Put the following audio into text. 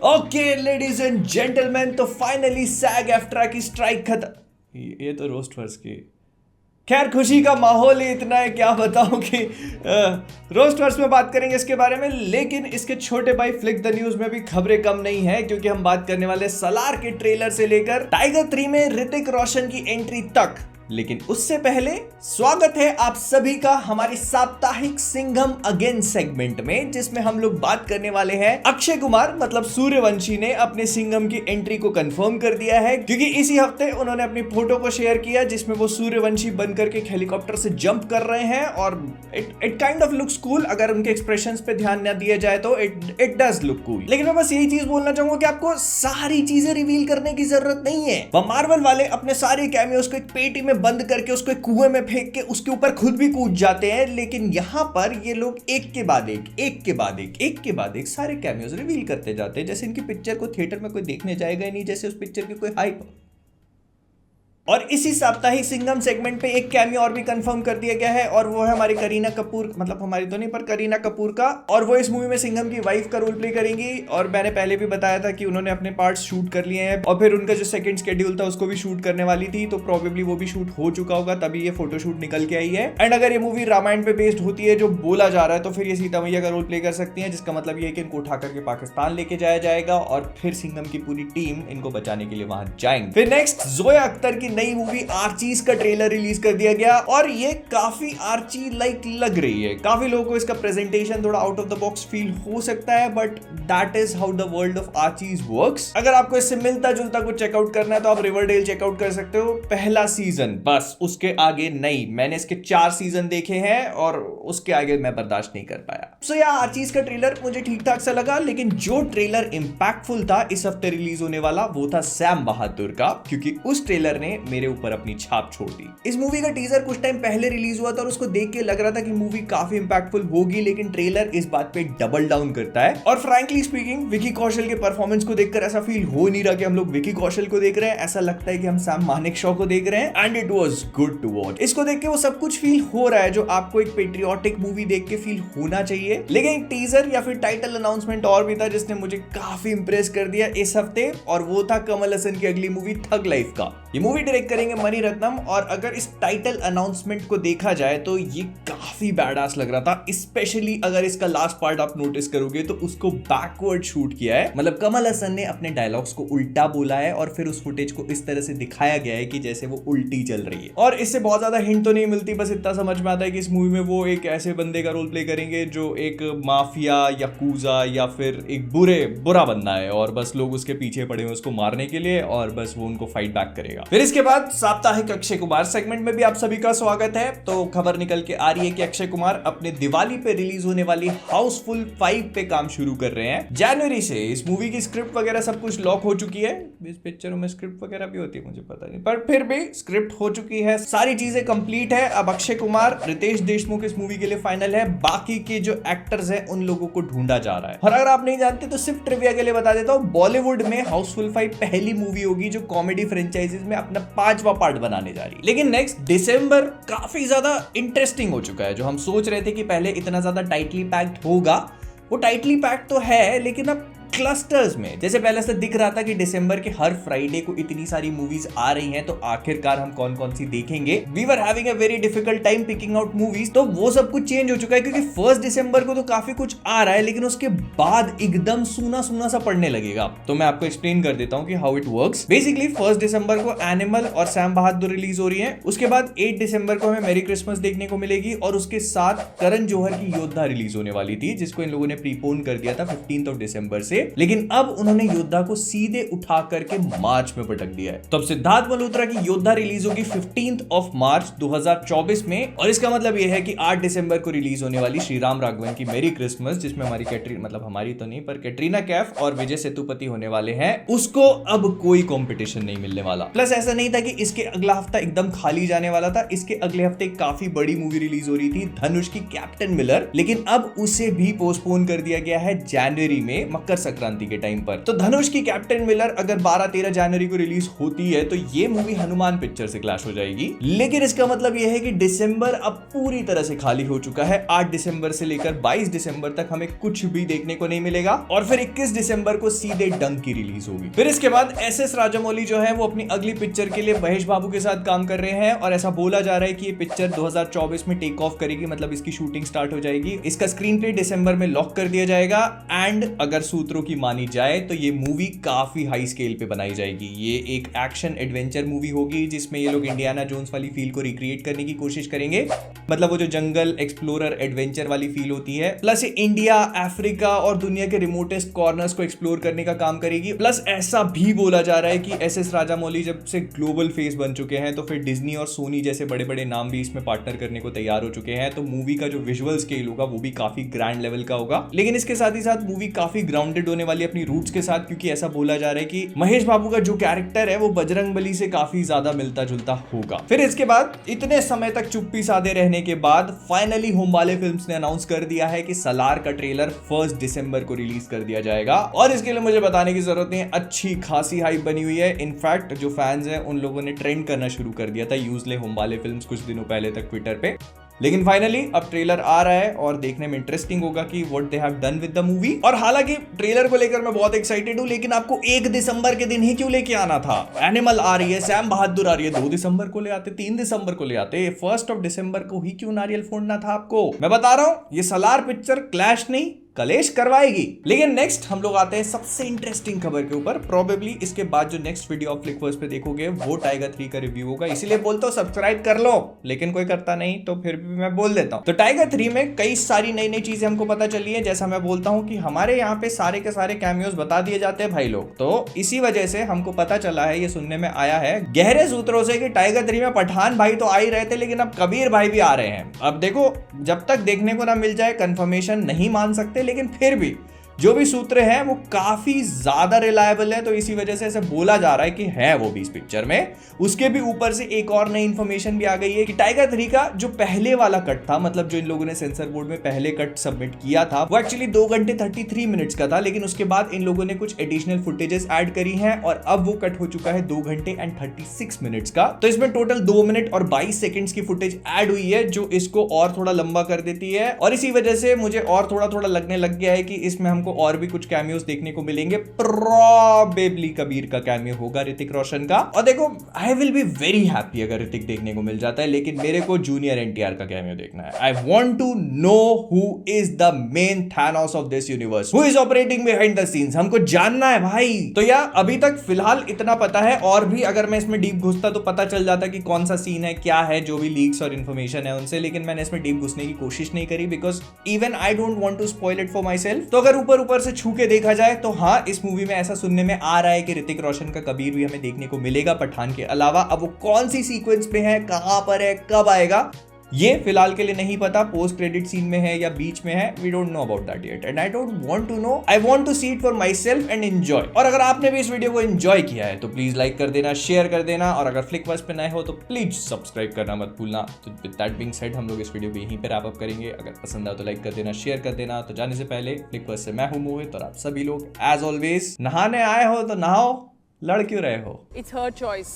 Okay ladies and gentleman, तो finally सैग एफ्ट्रा की strike खत्म। ये तो रोस्ट वर्स की खैर खुशी का माहौल ही इतना है, क्या बताऊं कि रोस्ट वर्स में बात करेंगे इसके बारे में। लेकिन इसके छोटे भाई फ्लिक द न्यूज में भी खबरें कम नहीं है, क्योंकि हम बात करने वाले सलार के ट्रेलर से लेकर टाइगर 3 में ऋतिक रोशन की एंट्री तक। लेकिन उससे पहले स्वागत है आप सभी का हमारी साप्ताहिक सिंघम अगेन सेगमेंट में, जिसमें हम लोग बात करने वाले हैं अक्षय कुमार मतलब सूर्यवंशी ने अपने सिंघम की एंट्री को कंफर्म कर दिया है, क्योंकि इसी हफ्ते उन्होंने अपनी फोटो को शेयर किया जिसमें वो सूर्यवंशी बनकर के हेलीकॉप्टर से जंप कर रहे हैं। और it kind of looks cool. अगर उनके एक्सप्रेशंस पे ध्यान न दिया जाए तो इट डज लुक कूल। लेकिन मैं बस यही चीज बोलना चाहूंगा कि आपको सारी चीजें रिवील करने की जरूरत नहीं है। वह मार्वल वाले अपने सारे कैमियोस को एक पेटी में बंद करके उसको एक कुएं में फेंक के उसके ऊपर खुद भी कूद जाते हैं। लेकिन यहां पर ये लोग एक के बाद एक सारे कैमियोस रिवील करते जाते हैं, जैसे इनकी पिक्चर को थिएटर में कोई देखने जाएगा ही नहीं, जैसे उस पिक्चर की कोई हाइप। और इसी साप्ताहिक सिंघम सेगमेंट पे एक कैमियो और भी कंफर्म कर दिया गया है, और वो है हमारी करीना कपूर, मतलब हमारी तो नहीं पर करीना कपूर का। और वो इस मूवी में सिंघम की वाइफ का रोल प्ले करेंगी। और मैंने पहले भी बताया था कि उन्होंने अपने पार्ट्स शूट कर लिए हैं, और फिर उनका जो सेकंड शेड्यूल था उसको भी शूट करने वाली थी, तो प्रोबेबली वो भी शूट हो चुका होगा, तभी ये फोटोशूट निकल के आई है। एंड अगर ये मूवी रामायण पे बेस्ड होती है जो बोला जा रहा है, तो फिर ये सीता मैया का रोल प्ले कर सकती है, जिसका मतलब ये है कि इनको उठा करके पाकिस्तान लेके जाया जाएगा और फिर सिंघम की पूरी टीम इनको बचाने के लिए वहां जाएंगे। फिर नेक्स्ट जोया अख्तर की नई मूवी आर्चीज का ट्रेलर रिलीज कर दिया गया, और ये काफी आर्ची लाइक लग रही है। काफी लोगों को इसका प्रेजेंटेशन थोड़ा out of the box feel हो सकता है, but that is how the world of Archies works. अगर आपको इससे मिलता जुलता कुछ चेकआउट करना है तो आप रिवरडेल चेकआउट कर सकते हो, पहला सीजन बस, उसके आगे नहीं। मैंने इसके 4 सीजन देखे हैं और उसके आगे मैं बर्दाश्त नहीं कर पाया। सो या आर्चीज का ट्रेलर मुझे ठीक ठाक सा लगा, लेकिन जो ट्रेलर इंपैक्टफुल था इस हफ्ते रिलीज होने वाला, वो था सैम बहादुर का, क्योंकि उस ट्रेलर ने मेरे ऊपर अपनी छाप छोड़ दी। इस मूवी का टीजर कुछ टाइम पहले रिलीज हुआ था और उसको देख के लग रहा था कि मूवी काफी इंपैक्टफुल होगी, लेकिन ट्रेलर इस बात पे डबल डाउन करता है। और फ्रैंकली स्पीकिंग विकी कौशल के परफॉर्मेंस को देखकर ऐसा फील हो नहीं रहा कि हम लोग विकी कौशल को देख रहे हैं, ऐसा लगता है कि हम सैम मानेकशॉ को देख रहे हैं। And it was good to watch. इसको देख के वो सब कुछ फील हो रहा है जो आपको एक पेट्रियोटिक मूवी देख के फील होना चाहिए। लेकिन एक टीजर या फिर टाइटल अनाउंसमेंट और भी था जिसने मुझे काफी इंप्रेस कर दिया इस हफ्ते, और वो था कमल हसन की अगली मूवी थग लाइफ का। ये मूवी डायरेक्ट करेंगे मणि रत्नम, और अगर इस टाइटल अनाउंसमेंट को देखा जाए तो ये काफी बैडास लग रहा था। स्पेशली अगर इसका लास्ट पार्ट आप नोटिस करोगे तो उसको बैकवर्ड शूट किया है, मतलब कमल हसन ने अपने डायलॉग्स को उल्टा बोला है और फिर उस फुटेज को इस तरह से दिखाया गया है कि जैसे वो उल्टी चल रही है। और इससे बहुत ज्यादा हिंट तो नहीं मिलती, बस इतना समझ में आता है कि इस मूवी में वो एक ऐसे बंदे का रोल प्ले करेंगे जो एक माफिया याकूजा या फिर एक बुरा बंदा है, और बस लोग उसके पीछे पड़े हुए उसको मारने के लिए, और बस वो उनको फाइट बैक करेगा। फिर इसके बाद साप्ताहिक अक्षय कुमार सेगमेंट में भी आप सभी का स्वागत है। तो खबर निकल के आ रही है कि अक्षय कुमार अपने दिवाली पे रिलीज होने वाली हाउसफुल 5 पे काम शुरू कर रहे हैं जनवरी से। इस मूवी की स्क्रिप्ट वगैरह सब कुछ लॉक हो चुकी है। इस पिक्चरों में स्क्रिप्ट वगैरह भी होती है मुझे पता नहीं, पर फिर भी स्क्रिप्ट हो चुकी है, सारी चीजें कंप्लीट है। अब अक्षय कुमार, रितेश देशमुख इस मूवी के लिए फाइनल है, बाकी के जो एक्टर्स हैं उन लोगों को ढूंढा जा रहा है। और अगर आप नहीं जानते तो सिर्फ ट्रिविया के लिए बता देता हूं, बॉलीवुड में हाउसफुल 5 पहली मूवी होगी जो कॉमेडी फ्रेंचाइजीज में अपना 5वां पार्ट बनाने जा रही है। लेकिन नेक्स्ट दिसंबर काफी ज्यादा इंटरेस्टिंग हो चुका है। जो हम सोच रहे थे कि पहले इतना ज्यादा टाइटली पैक्ड होगा, वो टाइटली पैक्ड तो है, लेकिन अब क्लस्टर्स में, जैसे पहले से दिख रहा था कि दिसंबर के हर फ्राइडे को इतनी सारी मूवीज आ रही हैं, तो आखिरकार हम कौन कौन सी देखेंगे। We were having a very difficult time picking out movies. तो वो सब कुछ चेंज हो चुका है, क्योंकि 1 दिसंबर को तो काफी कुछ आ रहा है, लेकिन उसके बाद एकदम सूना सूना सा पड़ने लगेगा। तो मैं आपको एक्सप्लेन कर देता हूँ कि हाउ इट वर्क्स। बेसिकली 1 दिसंबर को एनिमल और सैम बहादुर रिलीज हो रही है। उसके बाद 8 दिसंबर को हमें मेरी क्रिसमस देखने को मिलेगी, और उसके साथ करण जौहर की योद्धा रिलीज होने वाली थी, जिसको इन लोगों ने प्रीपोन कर दिया था 15 दिसंबर से। लेकिन अब उन्होंने योद्धा को सीधे उठा करके मार्च में पटक दिया है। तो अब सिद्धार्थ मल्होत्रा की योद्धा रिलीज होगी 15 मार्च 2024 में, और इसका मतलब यह है कि 8 दिसंबर को रिलीज होने वाली श्रीराम राघवन की मेरी क्रिसमस, जिसमें हमारी मतलब हमारी तो नहीं पर कैटरीना कैफ और विजय सेतुपति होने वाले हैं, उसको अब कोई कंपटीशन नहीं मिलने वाला। प्लस ऐसा नहीं था कि इसके अगला हफ्ता एकदम खाली जाने वाला था, इसके अगले हफ्ते काफी बड़ी मूवी रिलीज हो रही थी धनुष की कैप्टन मिलर, लेकिन अब उसे भी पोस्टपोन कर दिया गया है जनवरी में, मकर संक्रांति के टाइम पर। तो धनुष की कैप्टन मिलर अगर 12-13 जनवरी को रिलीज होती है तो ये मूवी हनुमान पिक्चर से क्लैश हो जाएगी। लेकिन इसका मतलब यह है कि दिसंबर अब पूरी तरह से खाली हो चुका है। 8 दिसंबर से लेकर 22 दिसंबर तक हमें कुछ भी देखने को नहीं मिलेगा और फिर 21 दिसंबर को सीधे डंक की रिलीज होगी। फिर इसके बाद एस.एस. राजामौली जो है वो अपनी अगली पिक्चर के लिए महेश बाबू के साथ काम कर रहे हैं और ऐसा बोला जा रहा है कि ये पिक्चर 2024 में टेक ऑफ करेगी, मतलब इसकी शूटिंग स्टार्ट हो जाएगी। इसका स्क्रीन प्ले दिसंबर में लॉक कर दिया जाएगा एंड अगर सूत्रों की मानी जाए तो ये मूवी काफी हाई स्केल पे बनाई जाएगी। ये एक एक्शन एडवेंचर मूवी होगी जिसमें ये लोग इंडियाना जोन्स वाली फील को रिक्रिएट करने की कोशिश करेंगे, मतलब वो जो जंगल एक्सप्लोरर एडवेंचर वाली फील होती है। प्लस ये इंडिया, अफ्रीका और दुनिया के रिमोटेस्ट कॉर्नर्स को एक्सप्लोर करने का काम करेगी। प्लस ऐसा भी बोला जा रहा है कि एस.एस. राजामौली जब से ग्लोबल फेस बन चुके हैं तो फिर डिज्नी और सोनी जैसे बड़े बड़े नाम भी इसमें पार्टनर करने को तैयार हो चुके हैं। तो मूवी का जो विजुअल स्केल होगा वो भी काफी ग्रैंड लेवल का होगा। लेकिन इसके साथ ही साथ मूवी काफी ग्राउंडेड होने वाली है अपनी रूट्स के साथ, क्योंकि ऐसा बोला जा रहा है कि महेश बाबू का जो कैरेक्टर है वो बजरंगबली से काफी ज्यादा मिलता जुलता होगा। फिर इसके बाद इतने समय तक चुप्पी साधे रहने के बाद फाइनली होमबाले फिल्म्स ने अनाउंस कर दिया है कि सलार का ट्रेलर 1 दिसंबर को रिलीज कर दिया जाएगा। और इसके लिए मुझे बताने की जरूरत नहीं है, अच्छी खासी हाइप बनी हुई है। इनफैक्ट जो फैंस हैं उन लोगों ने ट्रेंड करना शुरू कर दिया था यूज ले होमबाले फिल्म्स कुछ दिनों पहले तक ट्विटर पे। लेकिन फाइनली अब ट्रेलर आ रहा है और देखने में इंटरेस्टिंग होगा कि what they have done with the movie. और हालांकि ट्रेलर को लेकर मैं बहुत एक्साइटेड हूं, लेकिन आपको 1 दिसंबर के दिन ही क्यों लेके आना था? एनिमल आ रही है, सैम बहादुर आ रही है, 2 दिसंबर को ले आते, 3 दिसंबर को ले आते, 1 दिसंबर को ही क्यों नारियल फोड़ना था आपको? मैं बता रहा हूं ये सलार पिक्चर क्लैश नहीं कलेश करवाएगी। लेकिन नेक्स्ट हम लोग आते हैं सबसे इंटरेस्टिंग खबर के ऊपर। प्रोबेबली इसके बाद जो नेक्स्ट वीडियो आप फ्लिकवर्स पे देखोगे वो टाइगर 3 का रिव्यू होगा, इसीलिए बोलता हूं सब्सक्राइब कर लो, लेकिन कोई करता नहीं तो फिर भी मैं बोल देता हूं। तो टाइगर 3 में कई सारी नई नई चीजें हमको पता चली है। जैसा मैं बोलता हूं कि हमारे यहाँ पे सारे के सारे कैमियोज बता दिए जाते हैं भाई लोग, तो इसी वजह से हमको पता चला है, ये सुनने में आया है गहरे सूत्रों से कि टाइगर 3 में पठान भाई तो आ ही रहे थे, लेकिन अब कबीर भाई भी आ रहे हैं। अब देखो, जब तक देखने को ना मिल जाए कंफर्मेशन नहीं मान सकते, लेकिन फिर भी जो भी सूत्र हैं वो काफी ज्यादा रिलायबल है। तो इसी वजह से ऐसे बोला जा रहा है कि है वो भी इस पिक्चर में। उसके भी ऊपर से एक और नई इंफॉर्मेशन भी आ गई है कि टाइगर 3 का जो पहले वाला कट था, मतलब जो इन लोगों ने सेंसर बोर्ड में पहले कट सबमिट किया था, वो एक्चुअली 2 घंटे 33 मिनट्स का था। लेकिन उसके बाद इन लोगों ने कुछ एडिशनल फुटेजेस ऐड करी हैं और अब वो कट हो चुका है 2 घंटे एंड 36 मिनट्स का। तो इसमें टोटल 2 मिनट और 22 सेकेंड्स की फुटेज ऐड हुई है, जो इसको और थोड़ा लंबा कर देती है। और इसी वजह से मुझे और थोड़ा लगने लग गया है कि इसमें हमको और भी कुछ कैमियोस देखने को मिलेंगे। प्रोबेबली कबीर का कैमियो होगा, ऋतिक रोशन का। और देखो, I will be very happy अगर ऋतिक देखने को मिल जाता है, लेकिन मेरे को जूनियर एनटीआर का कैमियो देखना है। I want to know who is the main Thanos of this universe, who is operating behind the scenes. हमको जानना है भाई। तो यार अभी तक फिलहाल इतना पता है, और भी अगर मैं इसमें डीप घुसता तो पता चल जाता कि कौन सा सीन है, क्या है, जो भी लीक्स और इन्फॉर्मेशन है उनसे। लेकिन मैंने इसमें डीप घुसने की कोशिश नहीं करी, because even I don't want to spoil it for myself. तो अगर ऊपर से छू के देखा जाए तो हाँ, इस मूवी में ऐसा सुनने में आ रहा है कि ऋतिक रोशन का कबीर भी हमें देखने को मिलेगा पठान के अलावा। अब वो कौन सी सीक्वेंस में है, कहां पर है, कब आएगा, ये फिलहाल के लिए नहीं पता। पोस्ट क्रेडिट सीन में है या बीच में है, we don't know about that yet and I don't want to know. I want to see it for myself and enjoy. और अगर आपने भी इस वीडियो को एंजॉय किया है तो प्लीज लाइक कर देना, शेयर कर देना, और अगर फ्लिकवर्स पे नए हो तो प्लीज सब्सक्राइब करना मत भूलना। तो विद दैट बीइंग सेड हम लोग इस वीडियो को यहीं पे रैप अप करेंगे। अगर पसंद आए तो लाइक कर देना, शेयर कर देना। तो जाने से पहले फ्लिकवर्स से मैं हूं मोहित, और आप सभी लोग एज ऑलवेज नहाने आए हो तो नहाओ, लड़ क्यों रहे हो? It's her choice.